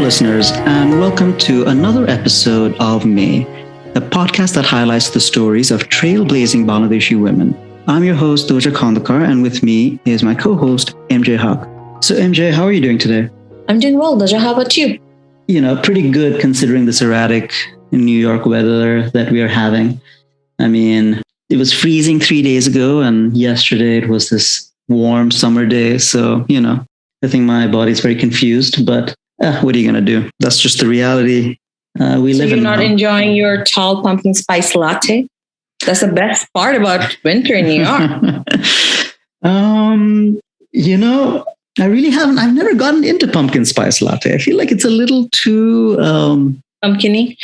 listeners, and welcome to another episode of Meye, the podcast that highlights the stories of trailblazing Bangladeshi women. I'm your host, Doja Khandekar, and with me is my co-host, MJ Haq. So, MJ, how are you doing today? I'm doing well, Doja. How about you? Pretty good considering this erratic New York weather that we are having. I mean, it was freezing 3 days ago, and yesterday it was this warm summer day. So, I think my body's very confused, but what are you going to do? That's just the reality we live in. You're not enjoying your tall pumpkin spice latte? That's the best part about winter in New York. I really haven't. I've never gotten into pumpkin spice latte. I feel like it's a little too pumpkin-y,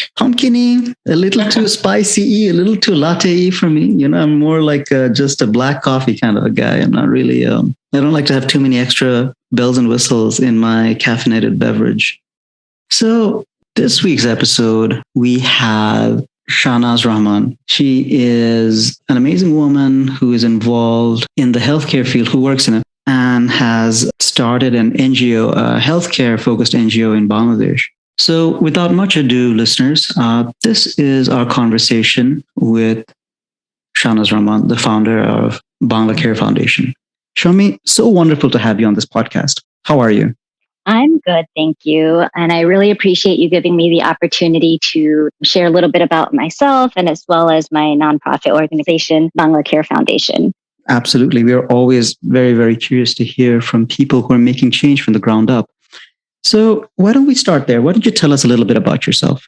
a little too spicy, a little too latte-y for me. I'm more like just a black coffee kind of a guy. I'm not really. I don't like to have too many extra bells and whistles in my caffeinated beverage. So this week's episode, we have Shahanaz Rahman. She is an amazing woman who is involved in the healthcare field, who works in it, and has started an NGO, a healthcare-focused NGO in Bangladesh. So without much ado, listeners, this is our conversation with Shahanaz Rahman, the founder of BanglaCare Foundation. Shami, so wonderful to have you on this podcast. How are you? I'm good, thank you. And I really appreciate you giving me the opportunity to share a little bit about myself and as well as my nonprofit organization, BanglaCare Foundation. Absolutely. We are always very, very curious to hear from people who are making change from the ground up. So why don't we start there? Why don't you tell us a little bit about yourself?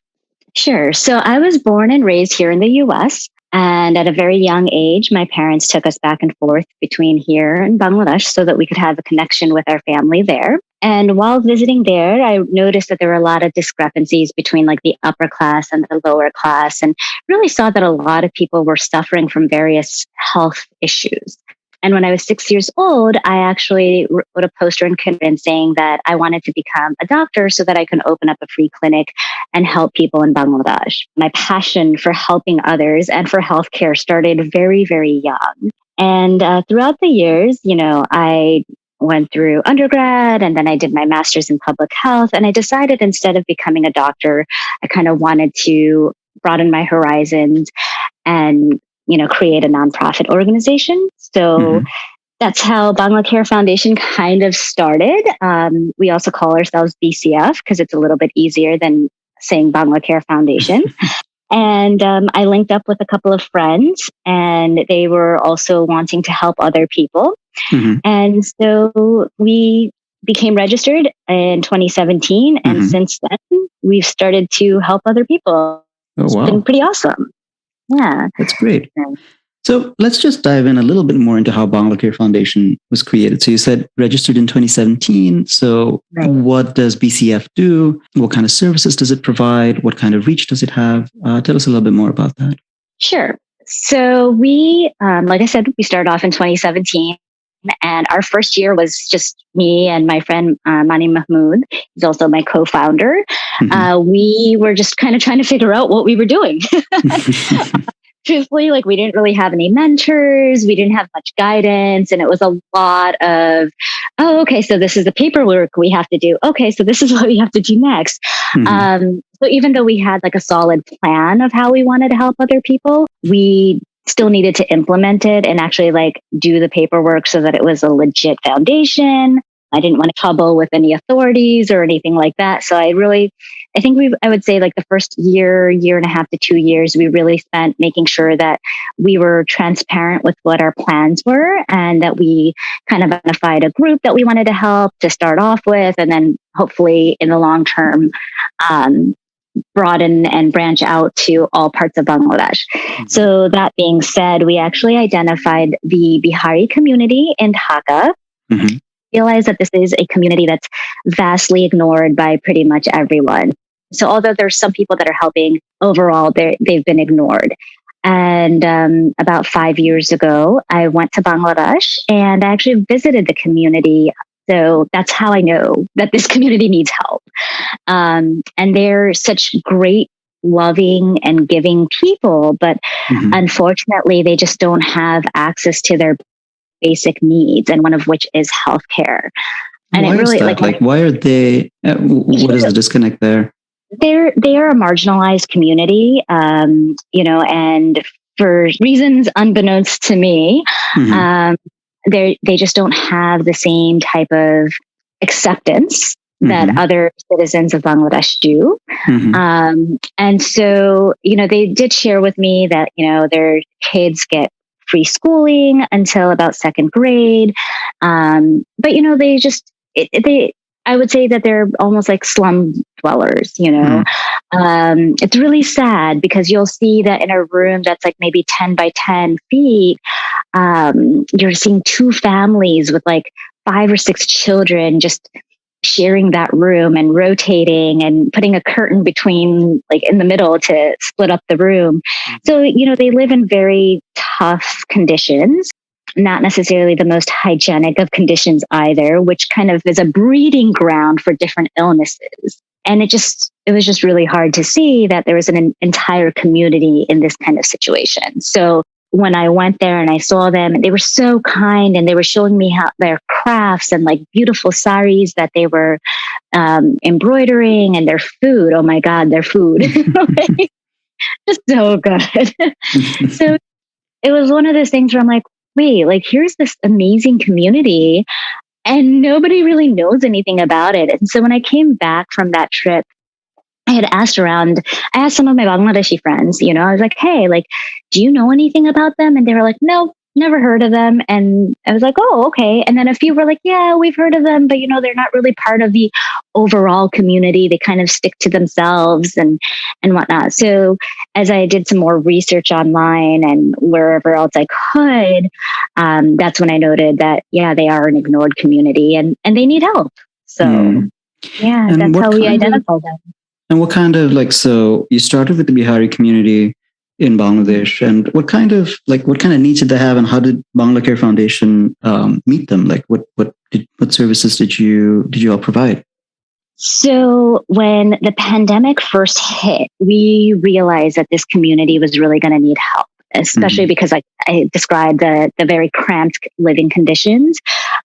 Sure. So I was born and raised here in the U.S. And at a very young age, my parents took us back and forth between here and Bangladesh so that we could have a connection with our family there. And while visiting there, I noticed that there were a lot of discrepancies between like the upper class and the lower class, and really saw that a lot of people were suffering from various health issues. And when I was 6 years old, I actually wrote a poster in Kindergarten saying that I wanted to become a doctor so that I can open up a free clinic and help people in Bangladesh. My passion for helping others and for healthcare started very, very young. And throughout the years, I went through undergrad and then I did my master's in public health. And I decided instead of becoming a doctor, I kind of wanted to broaden my horizons and create a nonprofit organization. So that's how BanglaCare Foundation kind of started. We also call ourselves BCF because it's a little bit easier than saying BanglaCare Foundation. And I linked up with a couple of friends and they were also wanting to help other people. And so we became registered in 2017. And since then, we've started to help other people. It's been pretty awesome. Yeah. That's great. So let's just dive in a little bit more into how BanglaCare Foundation was created. So you said registered in 2017. So What does BCF do? What kind of services does it provide? What kind of reach does it have? Tell us a little bit more about that. Sure. So we, like I said, we started off in 2017. And our first year was just me and my friend Mani Mahmood. He's also my co-founder. We were just kind of trying to figure out what we were doing. Truthfully, we didn't really have any mentors. We didn't have much guidance. And it was a lot of, so this is the paperwork we have to do. Okay, so this is what we have to do next. So even though we had a solid plan of how we wanted to help other people, we still needed to implement it and actually do the paperwork so that it was a legit foundation. I didn't want to trouble with any authorities or anything like that. So I would say the first year and a half to 2 years, we really spent making sure that we were transparent with what our plans were and that we kind of identified a group that we wanted to help to start off with. And then hopefully in the long term, broaden and branch out to all parts of Bangladesh. So that being said, we actually identified the Bihari community in Dhaka. Realized that this is a community that's vastly ignored by pretty much everyone. So although there's some people that are helping, overall they've been ignored. And about 5 years ago, I went to Bangladesh and I actually visited the community. So that's how I know that this community needs help. And they're such great, loving and giving people, but unfortunately, they just don't have access to their basic needs, and one of which is healthcare. And why it really is that? Like, why are they? What is the disconnect there? They are a marginalized community, and for reasons unbeknownst to me, mm-hmm. They just don't have the same type of acceptance that mm-hmm. other citizens of Bangladesh do. Mm-hmm. And so, they did share with me that, their kids get free schooling until about second grade. But, I would say that they're almost like slum dwellers, It's really sad because you'll see that in a room that's like maybe 10 by 10 feet, you're seeing two families with like 5 or 6 children just sharing that room and rotating and putting a curtain between, like in the middle to split up the room. So, they live in very tough conditions. Not necessarily the most hygienic of conditions either, which kind of is a breeding ground for different illnesses. And it was just really hard to see that there was an entire community in this kind of situation. So when I went there and I saw them, and they were so kind, and they were showing me how their crafts and like beautiful saris that they were embroidering, and their food. Oh my God, their food. Just so good. So it was one of those things where I'm like, wait, like here's this amazing community and nobody really knows anything about it. And so when I came back from that trip, I had asked around, I asked some of my Bangladeshi friends, I was like, hey, like, do you know anything about them? And they were like, no, never heard of them. And I was like, oh, okay. And then a few were like, yeah, we've heard of them, but they're not really part of the overall community. They kind of stick to themselves and whatnot. So as I did some more research online and wherever else I could, that's when I noted that, yeah, they are an ignored community and they need help. So yeah, and that's how we identify them. And what kind of so you started with the Bihari community in Bangladesh, and what kind of needs did they have, and how did BanglaCare Foundation meet them? Like what services did you all provide? So when the pandemic first hit, we realized that this community was really going to need help, especially because I described the very cramped living conditions.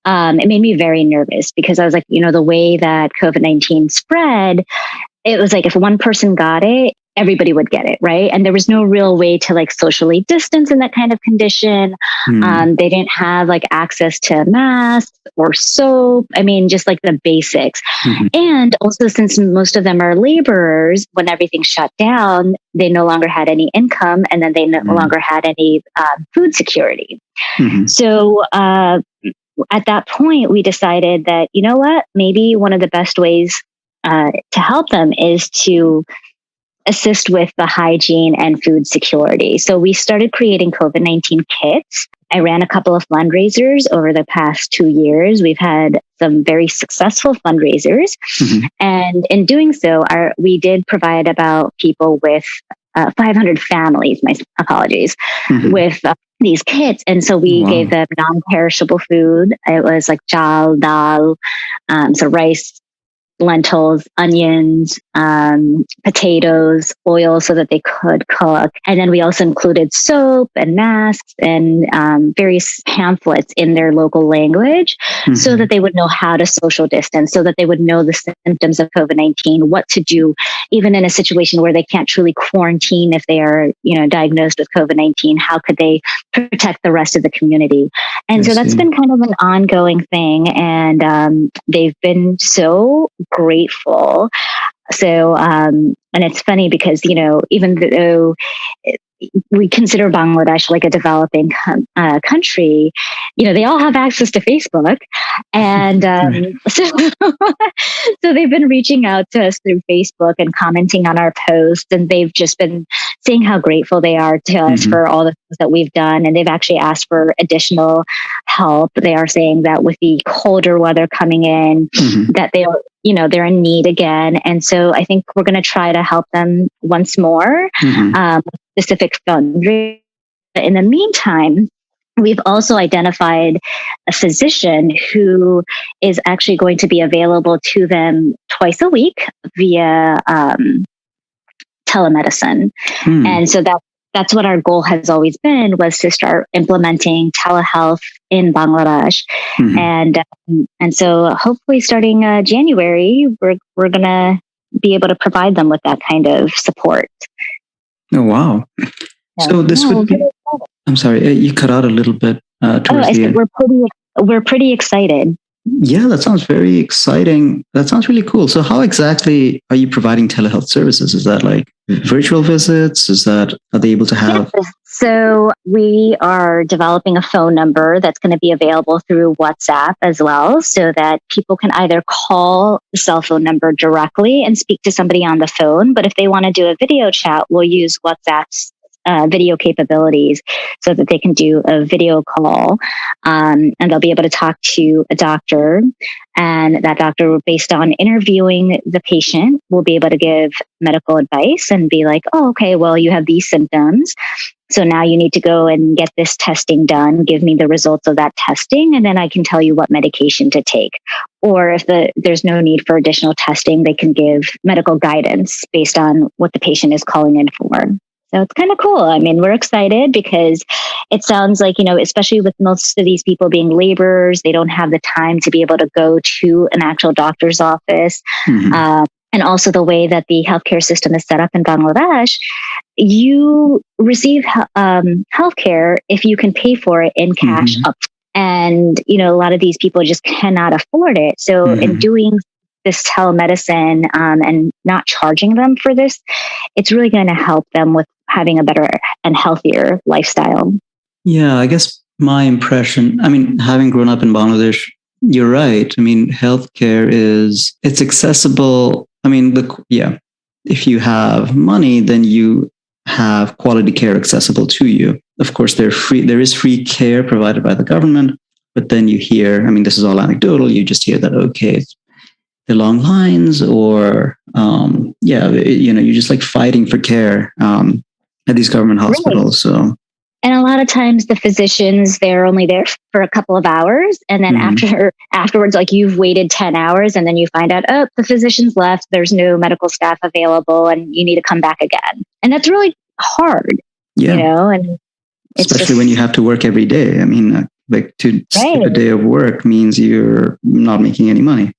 It made me very nervous because I was like, the way that COVID-19 spread, it was like if one person got it, everybody would get it, right? And there was no real way to socially distance in that kind of condition. They didn't have access to masks or soap. I mean, just the basics. And also, since most of them are laborers, when everything shut down, they no longer had any income, and then they no longer had any food security. So at that point, we decided that, maybe one of the best ways to help them is to assist with the hygiene and food security. So we started creating COVID-19 kits. I ran a couple of fundraisers over the past 2 years. We've had some very successful fundraisers. And in doing so, we did provide about people with 500 families, my apologies, with these kits. And so we gave them non-perishable food. It was like jal, dal, so rice, lentils, onions, potatoes, oil so that they could cook. And then we also included soap and masks and various pamphlets in their local language so that they would know how to social distance, so that they would know the symptoms of COVID-19, what to do, even in a situation where they can't truly quarantine if they are, diagnosed with COVID-19, how could they protect the rest of the community? And so that's been kind of an ongoing thing. And they've been so grateful. So, and it's funny because, even though we consider Bangladesh like a developing country, they all have access to Facebook. And so they've been reaching out to us through Facebook and commenting on our posts. And they've just been saying how grateful they are to us for all the things that we've done. And they've actually asked for additional help. They are saying that with the colder weather coming in, that they're in need again. And so I think we're going to try to help them once more, specific fundraising. In the meantime, we've also identified a physician who is actually going to be available to them twice a week via telemedicine. And so that's that's what our goal has always been, was to start implementing telehealth in Bangladesh. And so hopefully starting January, we're going to be able to provide them with that kind of support. Oh, wow. So this would be, I'm sorry, you cut out a little bit towards the end. We're pretty excited. Yeah, that sounds very exciting. That sounds really cool. So how exactly are you providing telehealth services? Is that like virtual visits? Are they able to have? Yeah. So we are developing a phone number that's going to be available through WhatsApp as well, so that people can either call the cell phone number directly and speak to somebody on the phone. But if they want to do a video chat, we'll use WhatsApp's video capabilities so that they can do a video call, and they'll be able to talk to a doctor, and that doctor, based on interviewing the patient, will be able to give medical advice and be like, oh, okay, well, you have these symptoms, so now you need to go and get this testing done, give me the results of that testing, and then I can tell you what medication to take. Or if there's no need for additional testing, they can give medical guidance based on what the patient is calling in for. So it's kind of cool. I mean, we're excited because it sounds like, especially with most of these people being laborers, they don't have the time to be able to go to an actual doctor's office. And also the way that the healthcare system is set up in Bangladesh, you receive healthcare if you can pay for it in cash up. And, a lot of these people just cannot afford it. So in doing this telemedicine and not charging them for this, it's really going to help them with having a better and healthier lifestyle. Yeah, I guess my impression, having grown up in Bangladesh, you're right. Healthcare it's accessible. If you have money, then you have quality care accessible to you. Of course, there is free care provided by the government, but then you hear, this is all anecdotal, you just hear that, okay, the long lines, or you're just like fighting for care at these government hospitals. Right. So, and a lot of times the physicians, they're only there for a couple of hours, and then afterwards, like you've waited 10 hours, and then you find out, oh, the physician's left. There's no medical staff available, and you need to come back again. And that's really hard. And especially when you have to work every day. To skip a day of work means you're not making any money.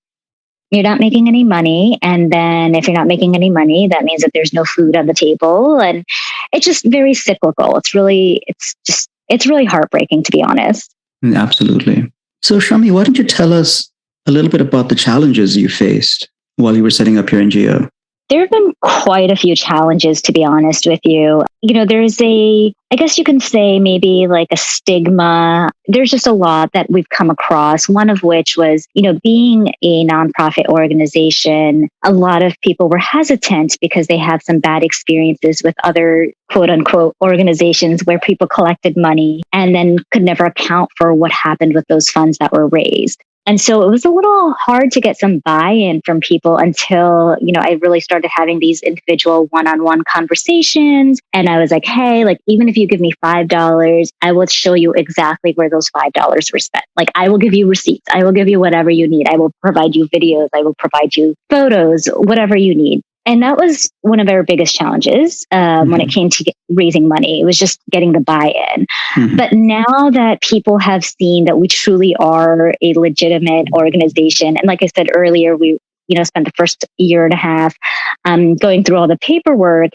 You're not making any money. And then if you're not making any money, that means that there's no food on the table. And it's just very cyclical. It's really heartbreaking, to be honest. Absolutely. So Shami, why don't you tell us a little bit about the challenges you faced while you were setting up your NGO? There have been quite a few challenges, to be honest with you. There's I guess you can say maybe like a stigma. There's just a lot that we've come across. One of which was, being a nonprofit organization, a lot of people were hesitant because they have some bad experiences with other quote unquote organizations where people collected money and then could never account for what happened with those funds that were raised. And so it was a little hard to get some buy-in from people until, I really started having these individual one-on-one conversations. And I was like, hey, like, even if you give me $5, I will show you exactly where those $5 were spent. Like, I will give you receipts. I will give you whatever you need. I will provide you videos. I will provide you photos, whatever you need. And that was one of our biggest challenges when it came to raising money. It was just getting the buy-in. But now that people have seen that we truly are a legitimate organization, and like I said earlier, we spent the first year and a half going through all the paperwork.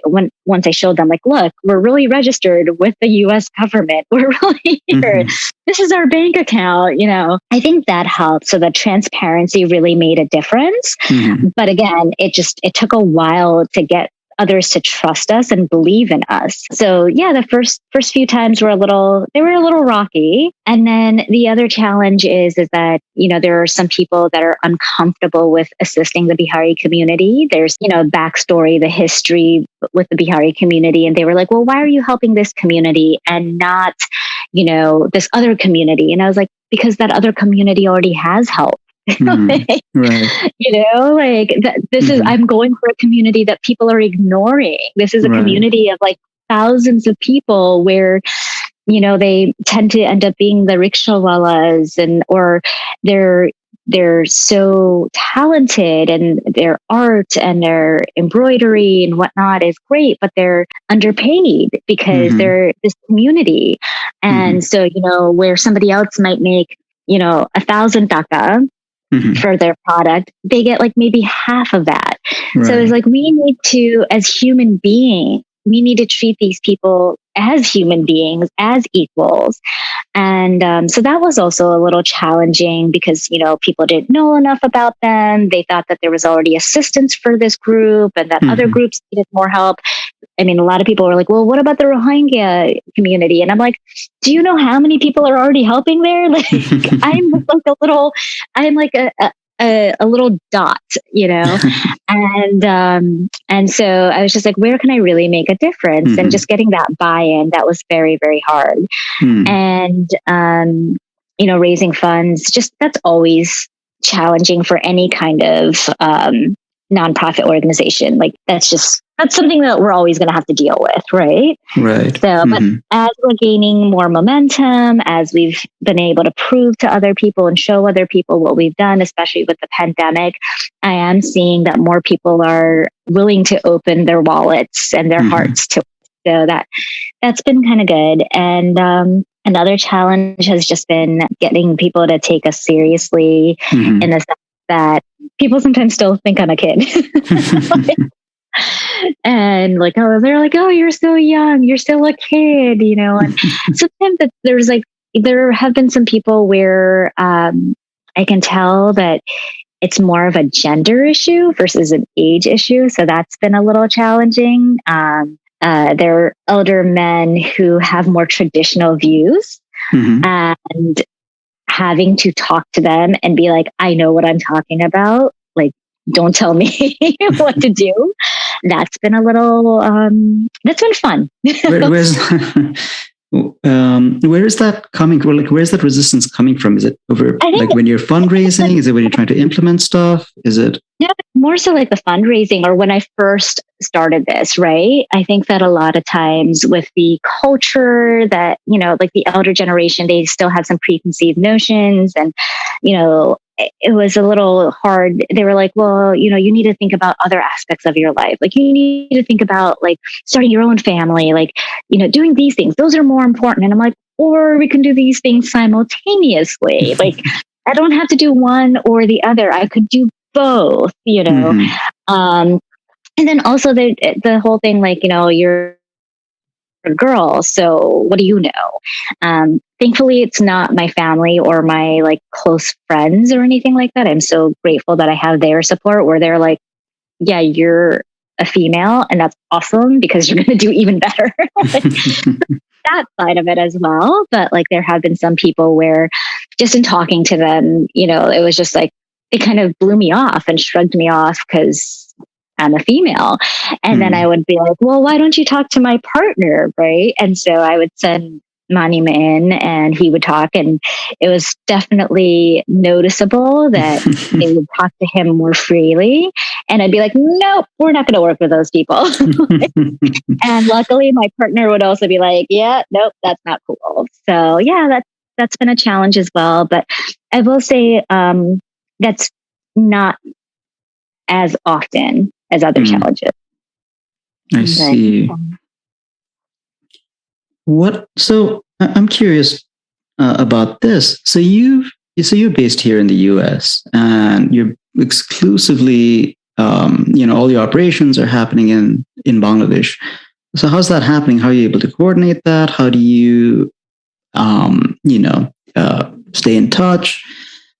Once I showed them, like, look, we're really registered with the U.S. government. We're really here. This is our bank account. I think that helped. So the transparency really made a difference. But again, it took a while to get others to trust us and believe in us. So yeah, the first few times were a little rocky. And then the other challenge is that, there are some people that are uncomfortable with assisting the Bihari community. There's, backstory, the history with the Bihari community. And they were like, well, why are you helping this community and not, this other community? And I was like, because that other community already has help. Right. This is, I'm going for a community that people are ignoring. This is a community of like thousands of people where, they tend to end up being the rickshawalas or they're they're so talented, and their art and their embroidery and whatnot is great, but they're underpaid because they're this community. And so, where somebody else might make, 1,000 taka for their product, they get like maybe half of that. Right. So it's like, we need to, as human beings, we need to treat these people as human beings, as equals. And so that was also a little challenging because, people didn't know enough about them. They thought that there was already assistance for this group and that other groups needed more help. I mean, a lot of people were like, well, what about the Rohingya community? And I'm like, do you know how many people are already helping there? Like, I'm like a little dot, and so I was just like, where can I really make a difference? And just getting that buy-in, that was very, very hard. And, raising funds, that's always challenging for any kind of nonprofit organization. Like, that's something that we're always going to have to deal with, right? Right. So, but as we're gaining more momentum, as we've been able to prove to other people and show other people what we've done, especially with the pandemic, I am seeing that more people are willing to open their wallets and their hearts to. So that's been kind of good. And another challenge has just been getting people to take us seriously in the sense that people sometimes still think I'm a kid. And like, they're like, oh, you're so young, you're still a kid, and sometimes there have been some people where I can tell that it's more of a gender issue versus an age issue. So that's been a little challenging. There are elder men who have more traditional views, and having to talk to them and be like, I know what I'm talking about. Like, don't tell me what to do. That's been a little, that's been fun. Where is that coming from? Like, where's that resistance coming from? Is it over when you're fundraising? Is it when you're trying to implement stuff? Is it? Yeah, more so like the fundraising or when I first started this, right? I think that a lot of times with the culture that, like the elder generation, they still have some preconceived notions and, it was a little hard. They were like, well, you need to think about other aspects of your life. Like you need to think about like starting your own family, like, doing these things. Those are more important. And I'm like, or we can do these things simultaneously. Like I don't have to do one or the other. I could do both, and then also the whole thing, like, you're a girl, so what do you know? Thankfully, it's not my family or my like close friends or anything like that. I'm so grateful that I have their support where they're like, yeah, you're a female and that's awesome because you're going to do even better. That side of it as well. But like there have been some people where just in talking to them, it was just like, it kind of blew me off and shrugged me off because I'm a female. And then I would be like, well, why don't you talk to my partner? Right. And so I would send Manim in and he would talk, and it was definitely noticeable that they would talk to him more freely. And I'd be like, nope, we're not going to work with those people. And luckily my partner would also be like, yeah, nope, that's not cool. So yeah, that's been a challenge as well. But I will say that's not as often as other challenges. I see. So I'm curious about this. So you're based here in the U.S. and you're exclusively, all your operations are happening in Bangladesh. So how's that happening? How are you able to coordinate that? How do you, stay in touch?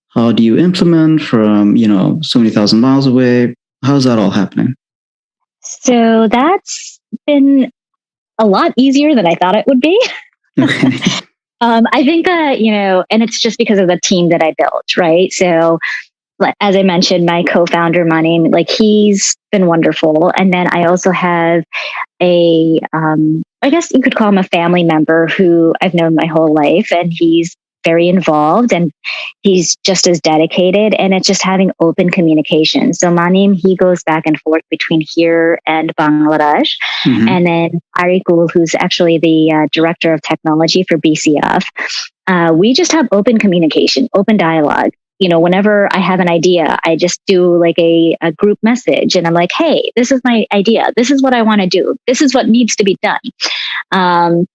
How do you implement from, so many thousand miles away? How's that all happening? So that's been a lot easier than I thought it would be. Okay. I think that, and it's just because of the team that I built, right? So as I mentioned, my co-founder, Manim, like he's been wonderful. And then I also have I guess you could call him a family member who I've known my whole life, and he's very involved and he's just as dedicated, and it's just having open communication. So Manim, he goes back and forth between here and Bangladesh. And then Arikul, who's actually the director of technology for BCF, we just have open communication, open dialogue. whenever I have an idea, I just do like a group message and I'm like, hey, this is my idea. This is what I want to do. This is what needs to be done.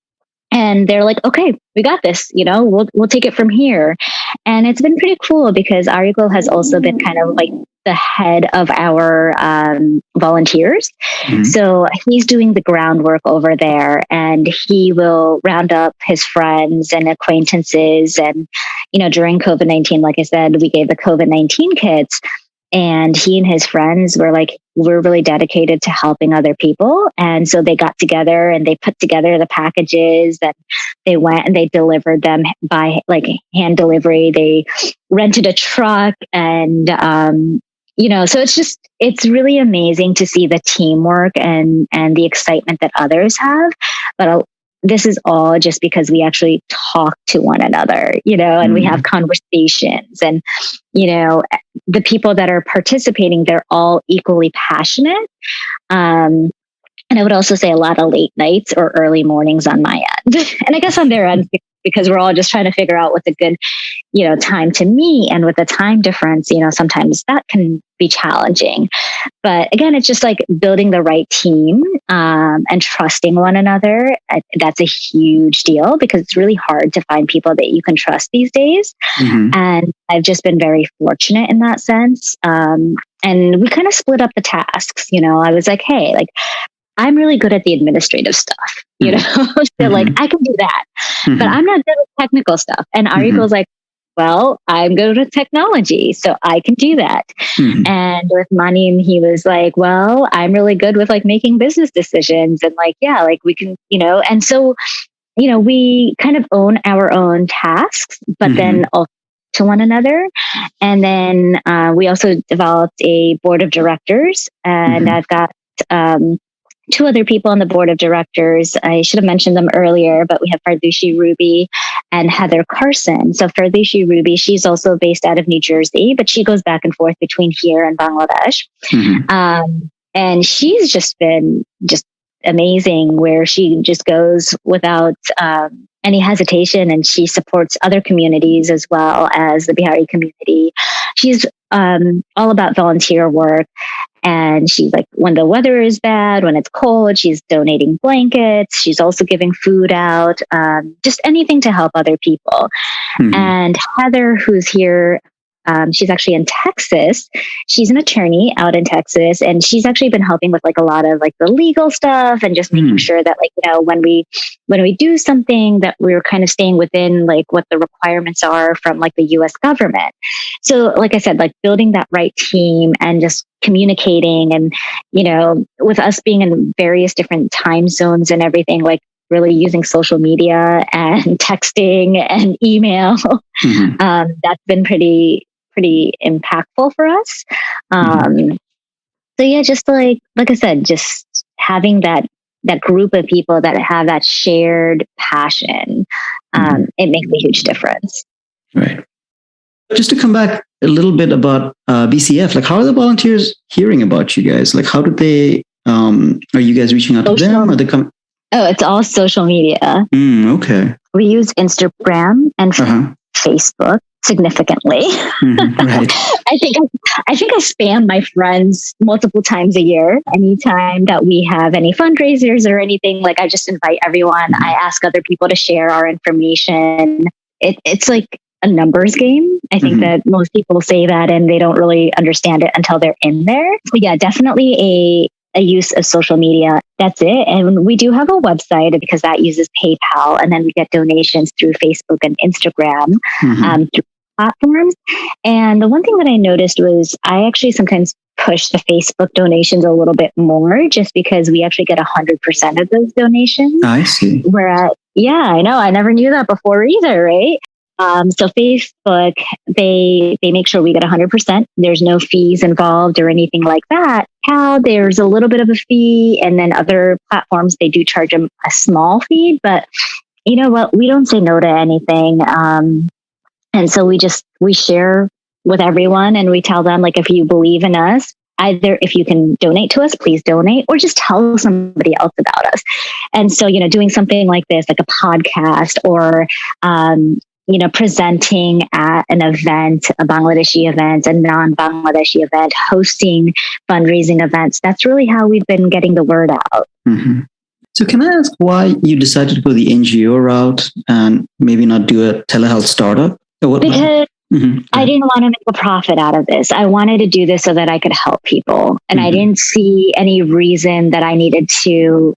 And they're like, okay, we got this, we'll take it from here. And it's been pretty cool because Arigo has also been kind of like the head of our volunteers. Mm-hmm. So he's doing the groundwork over there and he will round up his friends and acquaintances. And, during COVID-19, like I said, we gave the COVID-19 kits. And he and his friends were like, we're really dedicated to helping other people. And so they got together and they put together the packages and they went and they delivered them by like hand delivery. They rented a truck and, so it's really amazing to see the teamwork and the excitement that others have. But this is all just because we actually talk to one another, and we have conversations and, the people that are participating, they're all equally passionate. And I would also say a lot of late nights or early mornings on my end. And I guess on their end, because we're all just trying to figure out what's a good, time to meet. And with the time difference, sometimes that can be challenging. But again, it's just like building the right team and trusting one another. That's a huge deal because it's really hard to find people that you can trust these days. Mm-hmm. And I've just been very fortunate in that sense. And we kind of split up the tasks. I was like, hey, I'm really good at the administrative stuff, so mm-hmm. I can do that, mm-hmm. but I'm not good at technical stuff. And Arigo's like, well, I'm good with technology, so I can do that. Mm-hmm. And with Manin, he was like, well, I'm really good with making business decisions and we can, and so, we kind of own our own tasks, but mm-hmm. then also to one another. And then we also developed a board of directors and mm-hmm. I've got, two other people on the board of directors. I should have mentioned them earlier, but we have Fardushi Ruby and Heather Carson. So Fardushi Ruby, she's also based out of New Jersey, but she goes back and forth between here and Bangladesh. Mm-hmm. And she's just been amazing where she just goes without any hesitation and she supports other communities as well as the Bihari community. She's all about volunteer work. And she's like, when the weather is bad, when it's cold, she's donating blankets. She's also giving food out, just anything to help other people. Mm-hmm. And Heather, who's here, she's actually in Texas. She's an attorney out in Texas, and she's actually been helping with a lot of the legal stuff and just making sure that when we do something that we're kind of staying within what the requirements are from the US government. So like I said, building that right team and just communicating and, with us being in various different time zones and everything, really using social media and texting and email. Mm-hmm. That's been pretty impactful for us. So yeah, just like I said, just having that group of people that have that shared passion, it makes a huge difference. Right. Just to come back a little bit about BCF, how are the volunteers hearing about you guys? How do they, are you guys reaching out to them? Are they coming? Oh, it's all social media. Okay. We use Instagram and Facebook significantly. Mm-hmm, right. I think I spam my friends multiple times a year. Anytime that we have any fundraisers or anything, I just invite everyone. I ask other people to share our information. It's like a numbers game. I think that most people say that and they don't really understand it until they're in there. But yeah, definitely a use of social media. That's it. And we do have a website because that uses PayPal. And then we get donations through Facebook and Instagram through platforms. And the one thing that I noticed was I actually sometimes push the Facebook donations a little bit more just because we actually get 100% of those donations. I see. Whereas, yeah, I know. I never knew that before either, right? So Facebook, they make sure we get 100%. There's no fees involved or anything like that. How there's a little bit of a fee, and then other platforms, they do charge a small fee. But you know what? We don't say no to anything. And so we share with everyone and we tell them, if you believe in us, either if you can donate to us, please donate, or just tell somebody else about us. And so, doing something like this, like a podcast or, presenting at an event, a Bangladeshi event, a non-Bangladeshi event, hosting fundraising events. That's really how we've been getting the word out. Mm-hmm. So can I ask why you decided to go the NGO route and maybe not do a telehealth startup? Because I didn't want to make a profit out of this. I wanted to do this so that I could help people. And I didn't see any reason that I needed to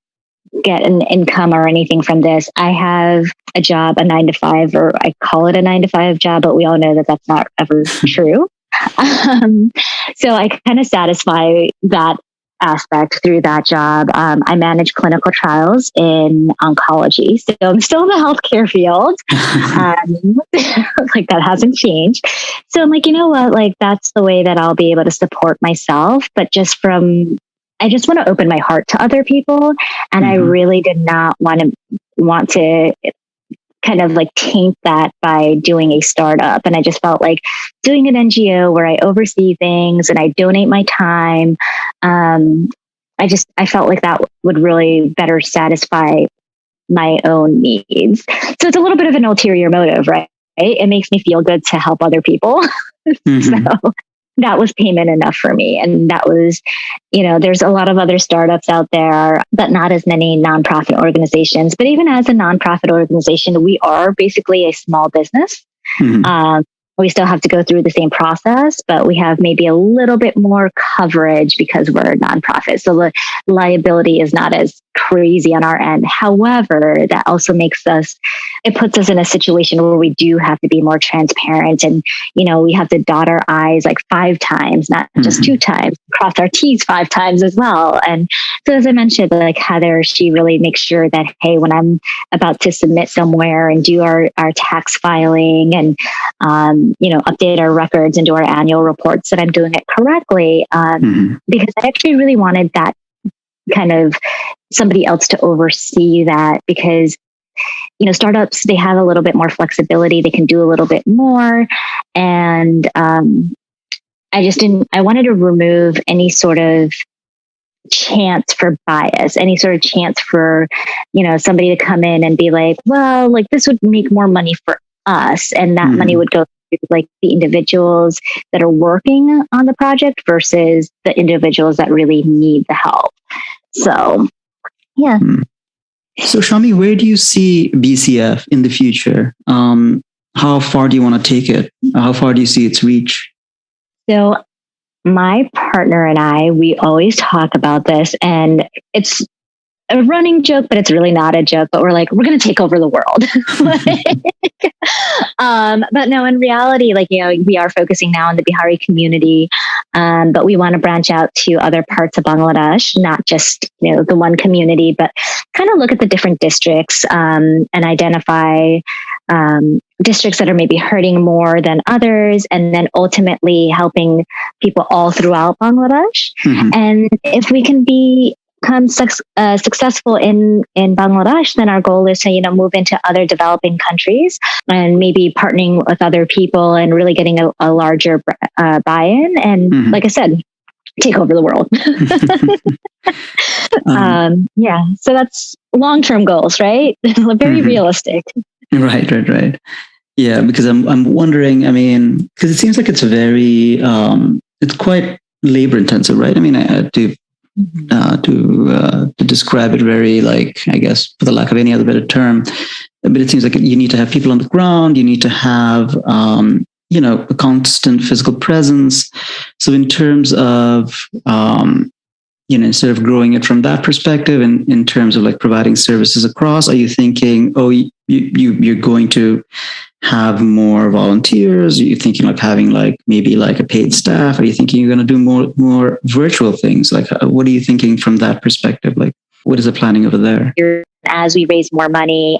get an income or anything from this. I have a job, a 9-to-5, or I call it a 9-to-5 job, but we all know that that's not ever true. So I kind of satisfy that aspect through that job. I manage clinical trials in oncology. So I'm still in the healthcare field. Like that hasn't changed. So I'm like, you know what? Like that's the way that I'll be able to support myself. But I just want to open my heart to other people. And I really did not want to kind of like taint that by doing a startup. And I just felt like doing an NGO where I oversee things and I donate my time. I felt like that would really better satisfy my own needs. So it's a little bit of an ulterior motive, right? It makes me feel good to help other people. So that was payment enough for me. And that was, there's a lot of other startups out there, but not as many nonprofit organizations. But even as a nonprofit organization, we are basically a small business. We still have to go through the same process, but we have maybe a little bit more coverage because we're a nonprofit. So the liability is not as crazy on our end. However, that also it puts us in a situation where we do have to be more transparent and, we have to dot our I's like 5 times, not just 2 times, cross our T's 5 times as well. And so as I mentioned, like Heather, she really makes sure that, hey, when I'm about to submit somewhere and do our tax filing and, update our records and do our annual reports, that I'm doing it correctly. Because I actually really wanted that kind of somebody else to oversee that because, startups, they have a little bit more flexibility. They can do a little bit more. And I wanted to remove any sort of chance for bias, any sort of chance for, somebody to come in and be like, well, like this would make more money for us. And that money would go to like the individuals that are working on the project versus the individuals that really need the help. So, yeah. So Shami, where do you see BCF in the future? How far do you want to take it? How far do you see its reach? So my partner and I, we always talk about this, and it's a running joke, but it's really not a joke. But we're like, we're going to take over the world. But no, in reality, we are focusing now on the Bihari community, but we want to branch out to other parts of Bangladesh, not just the one community, but kind of look at the different districts and identify districts that are maybe hurting more than others, and then ultimately helping people all throughout Bangladesh. And if we can become successful in Bangladesh, then our goal is to move into other developing countries and maybe partnering with other people and really getting a larger buy-in. And like I said, take over the world. So that's long-term goals, right? Very realistic. Right. Yeah, because I'm wondering, because it seems like it's very, it's quite labor intensive, right? To describe it very, I guess, for the lack of any other better term, but it seems like you need to have people on the ground. You need to have, a constant physical presence. So in terms of, instead of growing it from that perspective and in terms of providing services across, are you thinking, you're going to have more volunteers? Are you thinking having maybe a paid staff? Are you thinking you're going to do more virtual things? What are you thinking from that perspective? What is the planning over there? As we raise more money,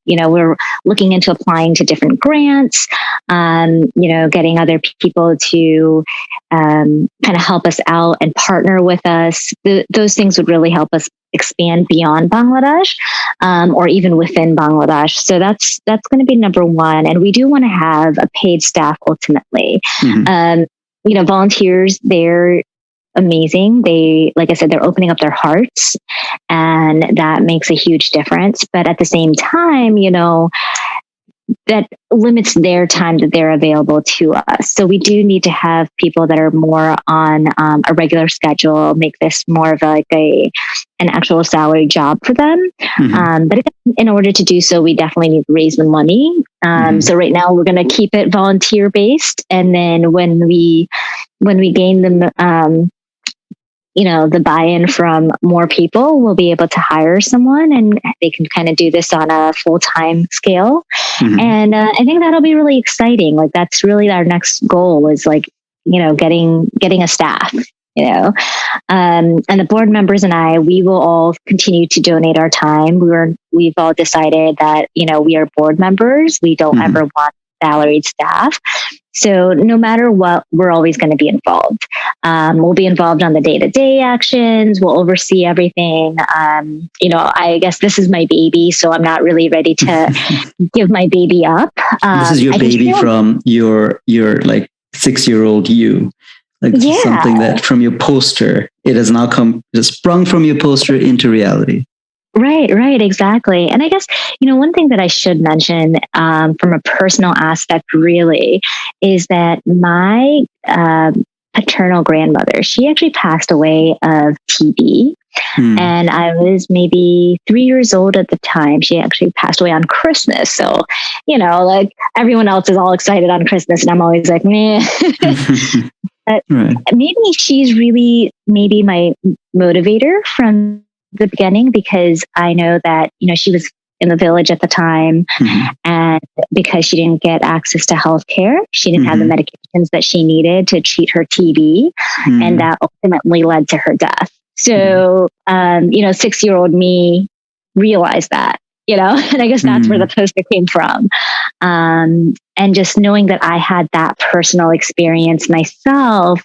we're looking into applying to different grants, getting other people to kind of help us out and partner with us. Those things would really help us expand beyond Bangladesh, or even within Bangladesh. So that's going to be number one. And we do want to have a paid staff ultimately. Volunteers, they're amazing. They, like I said, they're opening up their hearts, and that makes a huge difference. But at the same time, that limits their time that they're available to us. So we do need to have people that are more on a regular schedule, make this more of like an actual salary job for them. But in order to do so, we definitely need to raise the money. So right now we're going to keep it volunteer based, and then when we gain the the buy-in from more people, we'll be able to hire someone and they can kind of do this on a full-time scale. And I think that'll be really exciting. Like that's really our next goal is like, getting a staff, and the board members and we will all continue to donate our time. We've all decided that, we are board members. We don't ever want salaried staff. So no matter what, we're always going to be involved. We'll be involved on the day-to-day actions. We'll oversee everything. I guess this is my baby, so I'm not really ready to give my baby up. This is your baby from your like 6-year-old you. Like this is something that from your poster, it has now sprung from your poster into reality. Right, exactly. And I guess, one thing that I should mention from a personal aspect really is that my paternal grandmother, she actually passed away of TB. And I was maybe 3 years old at the time. She actually passed away on Christmas. So, like everyone else is all excited on Christmas and I'm always like, meh. But maybe she's really my motivator from the beginning, because I know that, she was in the village at the time and because she didn't get access to healthcare, she didn't have the medications that she needed to treat her TB. And that ultimately led to her death. So, 6-year-old me realized that, and I guess that's where the poster came from. And just knowing that I had that personal experience myself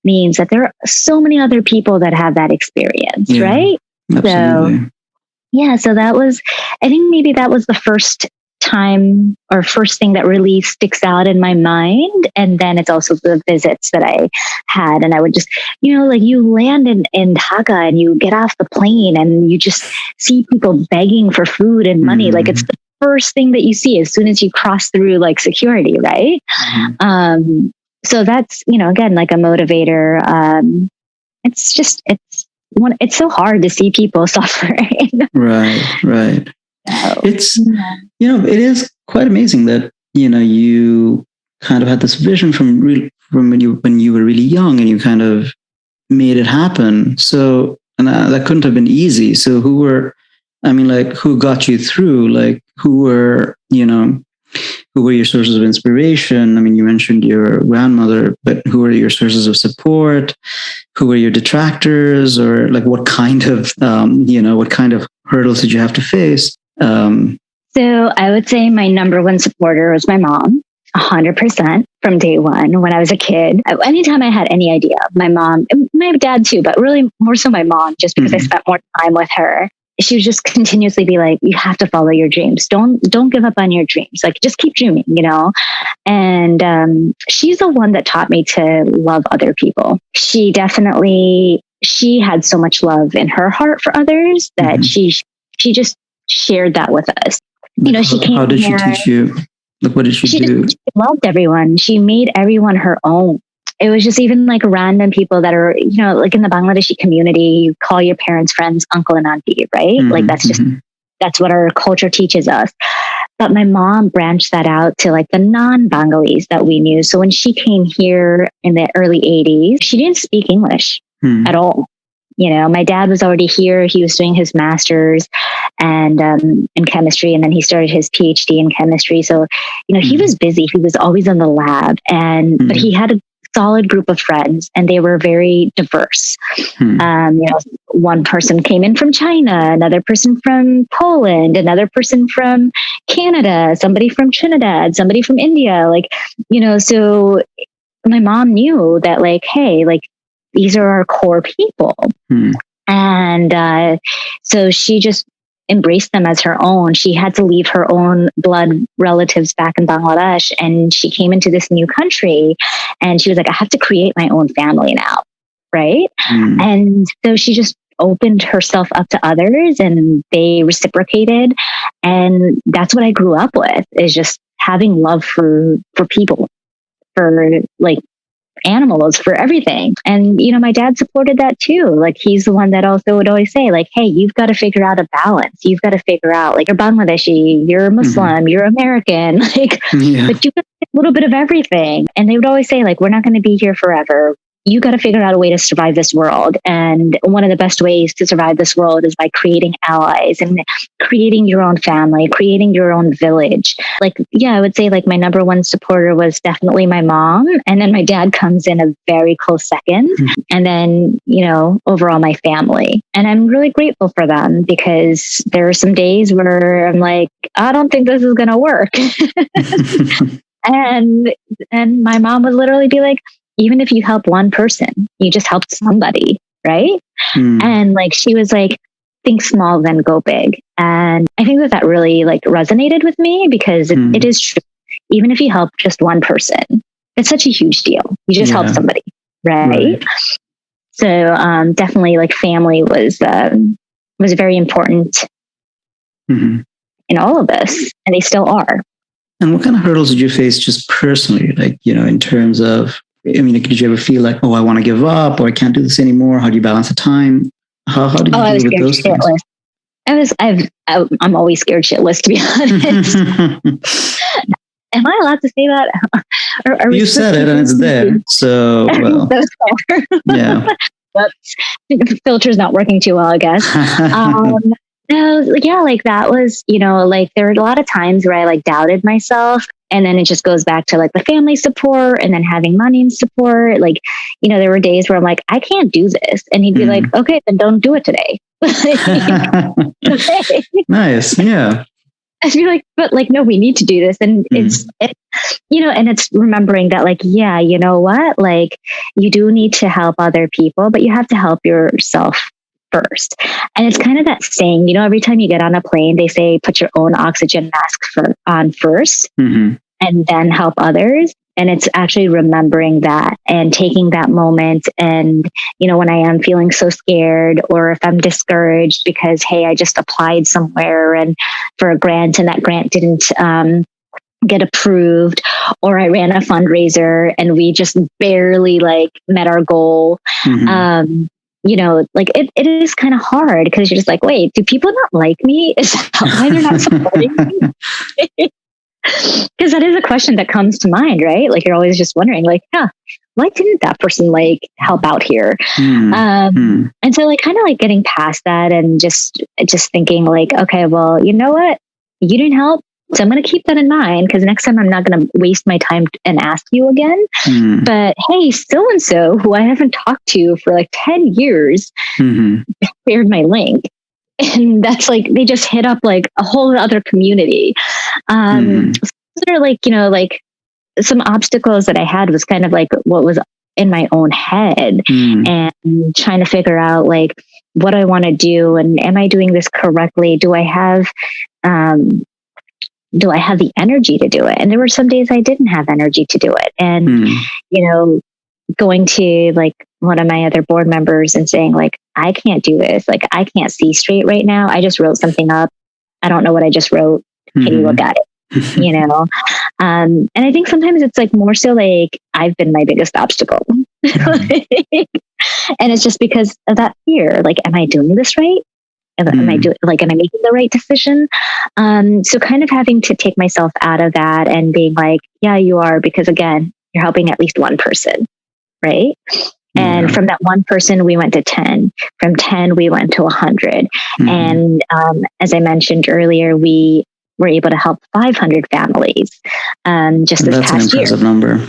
means that there are so many other people that have that experience, right? Absolutely. So that was, I think maybe that was the first time or first thing that really sticks out in my mind. And then it's also the visits that I had. And I would just, like you land in Dhaka and you get off the plane and you just see people begging for food and money. Like it's the first thing that you see as soon as you cross through like security, right? So that's, again, like a motivator. It's so hard to see people suffering. Right. So, it's, it is quite amazing that, you kind of had this vision from when you were really young and you kind of made it happen. So, and that couldn't have been easy. So who got you through? Like who were your sources of inspiration? I mean, you mentioned your grandmother, but who were your sources of support? Who were your detractors, or like what kind of hurdles did you have to face? So I would say my number one supporter was my mom, 100% from day one. When I was a kid, anytime I had any idea, my mom, my dad too, but really more so my mom, just because I spent more time with her. She would just continuously be like, you have to follow your dreams. Don't give up on your dreams. Like, just keep dreaming, And she's the one that taught me to love other people. She had so much love in her heart for others that she just shared that with us. She came. How did she teach you? Like, what did she do? She loved everyone. She made everyone her own. It was just even like random people that are, like in the Bangladeshi community, you call your parents' friends uncle and auntie, right? Like that's what our culture teaches us. But my mom branched that out to like the non-Bengalis that we knew. So when she came here in the early 80s, she didn't speak English at all. My dad was already here. He was doing his master's and in chemistry, and then he started his PhD in chemistry. So, he was busy. He was always in the lab, but he had a solid group of friends, and they were very diverse. One person came in from China, another person from Poland, another person from Canada, somebody from Trinidad, somebody from India. So my mom knew that, like, hey, like, these are our core people. And so she just embraced them as her own. She had to leave her own blood relatives back in Bangladesh, and she came into this new country, and she was like, I have to create my own family now, right? And so she just opened herself up to others, and they reciprocated. And that's what I grew up with, is just having love for people, for like animals, for everything. And, my dad supported that too. Like, he's the one that also would always say, like, hey, you've got to figure out a balance. You've got to figure out, like, you're Bangladeshi, you're Muslim, you're American, like, but you got a little bit of everything. And they would always say, like, we're not going to be here forever. You got to figure out a way to survive this world. And one of the best ways to survive this world is by creating allies and creating your own family, creating your own village. Like, I would say like my number one supporter was definitely my mom. And then my dad comes in a very close second. And then, overall my family. And I'm really grateful for them, because there are some days where I'm like, I don't think this is going to work. and my mom would literally be like, even if you help one person, you just helped somebody, right? And like, she was like, think small, then go big. And I think that really like resonated with me, because it is true. Even if you help just one person, it's such a huge deal. You just help somebody, right? So definitely like family was very important in all of this, and they still are. And what kind of hurdles did you face just personally? Like, in terms of, did you ever feel like, oh, I want to give up, or I can't do this anymore? How do you balance the time? How did you deal with those things? I'm always scared shitless, to be honest. Am I allowed to say that? You said it, and it's there. So, well, yeah. But the filter's not working too well, I guess. No, like that was, like there were a lot of times where I like doubted myself. And then it just goes back to like the family support, and then having money support. Like, there were days where I'm like, I can't do this. And he'd be like, okay, then don't do it today. Okay. Nice. Yeah. I'd be like, but like, no, we need to do this. And and it's remembering that like, yeah, you know what? Like, you do need to help other people, but you have to help yourself first. And it's kind of that saying, every time you get on a plane, they say, put your own oxygen mask on first and then help others. And it's actually remembering that and taking that moment. And, when I am feeling so scared, or if I'm discouraged because, hey, I just applied somewhere and for a grant, and that grant didn't get approved, or I ran a fundraiser and we just barely like met our goal. Like it is kind of hard, because you're just like, wait, do people not like me? Is that why they're not supporting me? Because that is a question that comes to mind, right? Like, you're always just wondering, like, why didn't that person like help out here? And so like kind of like getting past that, and just thinking like, okay, well, you know what? You didn't help. So I'm going to keep that in mind, because next time I'm not going to waste my time and ask you again. But hey, so-and-so, who I haven't talked to for like 10 years, shared my link. And that's like, they just hit up like a whole other community. So they're like, like some obstacles that I had was kind of like what was in my own head, and trying to figure out like what I want to do, and am I doing this correctly? Do I have the energy to do it? And there were some days I didn't have energy to do it. And, going to like one of my other board members and saying like, I can't do this. Like, I can't see straight right now. I just wrote something up. I don't know what I just wrote. Can you look at it? And I think sometimes it's like more so like I've been my biggest obstacle. And it's just because of that fear. Like, am I doing this right? Am I making the right decision? So kind of having to take myself out of that and being like, yeah, you are, because again, you're helping at least one person, right? And from that one person, we went to 10. From 10, we went to 100. And as I mentioned earlier, we were able to help 500 families just this past year. That's an impressive number.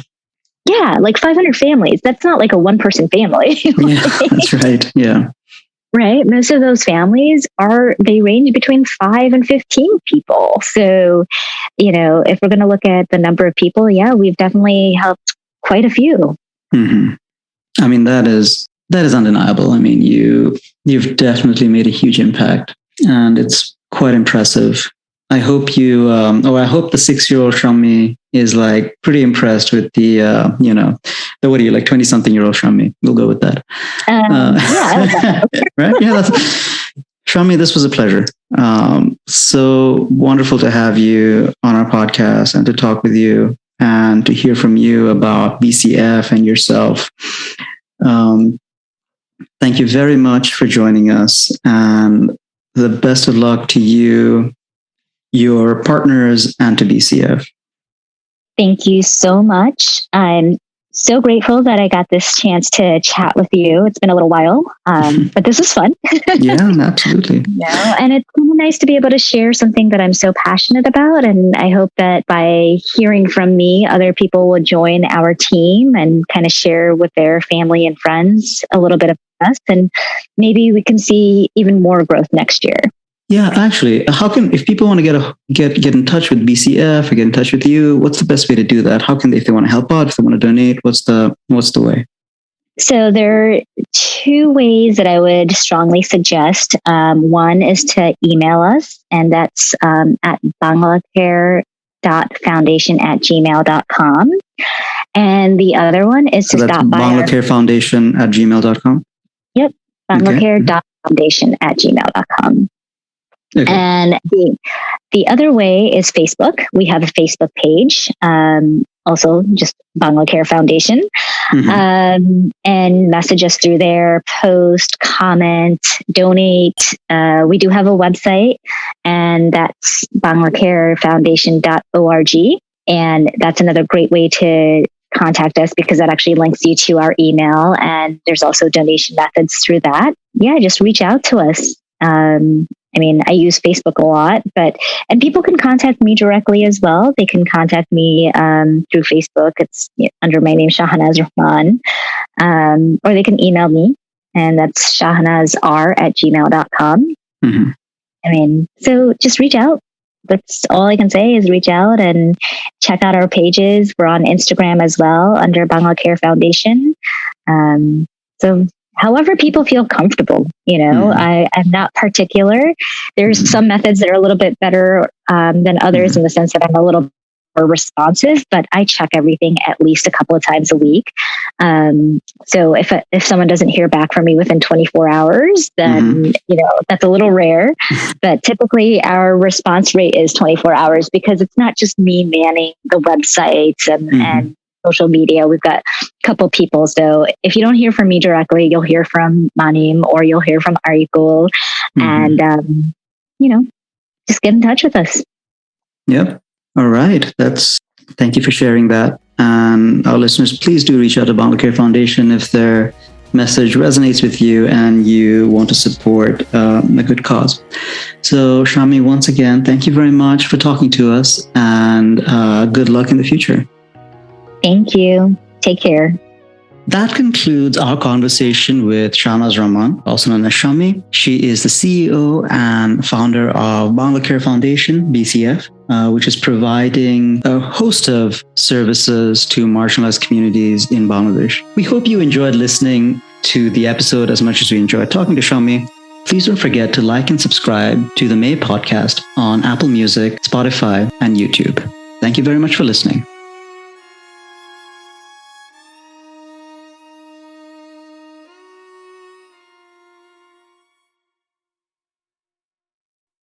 Yeah, like 500 families. That's not like a one-person family. Yeah, that's right. Yeah. Right. Most of those families they range between 5 and 15 people. So, if we're going to look at the number of people, yeah, we've definitely helped quite a few. I mean, that is undeniable. I mean, you've definitely made a huge impact, and it's quite impressive. I hope I hope the 6-year-old Shami is like pretty impressed with the, the, what are you, like 20-something-year-old Shami? We'll go with that. Yeah. Right? Yeah, Shami, this was a pleasure. So wonderful to have you on our podcast and to talk with you and to hear from you about BCF and yourself. Thank you very much for joining us, and the best of luck to you, your partners, and to BCF. Thank you so much. I'm so grateful that I got this chance to chat with you. It's been a little while, but this is fun. Yeah, absolutely. And it's kind of nice to be able to share something that I'm so passionate about. And I hope that by hearing from me, other people will join our team and kind of share with their family and friends a little bit of us. And maybe we can see even more growth next year. Yeah, actually, how can, if people want to get in touch with BCF or get in touch with you, what's the best way to do that? How can they, if they want to help out, if they want to donate, what's the way? So there are two ways that I would strongly suggest. One is to email us, and that's at BanglaCare.foundation@gmail.com. And the other one is to stop by BanglaCareFoundation@gmail.com. Yep, BanglaCare.foundation@gmail.com. Okay. And the other way is Facebook. We have a Facebook page, also just BanglaCare Foundation, and message us through there, post, comment, donate. We do have a website, and that's BanglaCareFoundation.org. And that's another great way to contact us because that actually links you to our email. And there's also donation methods through that. Yeah, just reach out to us. I mean, I use Facebook a lot, and people can contact me directly as well. They can contact me through Facebook. It's under my name, Shahanaz Rahman, or they can email me, and that's shahanazr@gmail.com. I mean, so just reach out. That's all I can say is reach out and check out our pages. We're on Instagram as well under BanglaCare Foundation. So however people feel comfortable, I'm not particular. There's some methods that are a little bit better than others in the sense that I'm a little more responsive, but I check everything at least a couple of times a week. So if someone doesn't hear back from me within 24 hours, then, that's a little rare, but typically our response rate is 24 hours because it's not just me manning the websites and social media. We've got a couple people. So if you don't hear from me directly, you'll hear from Manim or you'll hear from Arikul, and, just get in touch with us. Yep. All right. Thank you for sharing that. And our listeners, please do reach out to BanglaCare Foundation if their message resonates with you and you want to support a good cause. So Shami, once again, thank you very much for talking to us, and good luck in the future. Thank you. Take care. That concludes our conversation with Shahanaz Rahman, also known as Shami. She is the CEO and founder of BanglaCare Foundation, BCF, which is providing a host of services to marginalized communities in Bangladesh. We hope you enjoyed listening to the episode as much as we enjoyed talking to Shami. Please don't forget to like and subscribe to the Meye podcast on Apple Music, Spotify, and YouTube. Thank you very much for listening.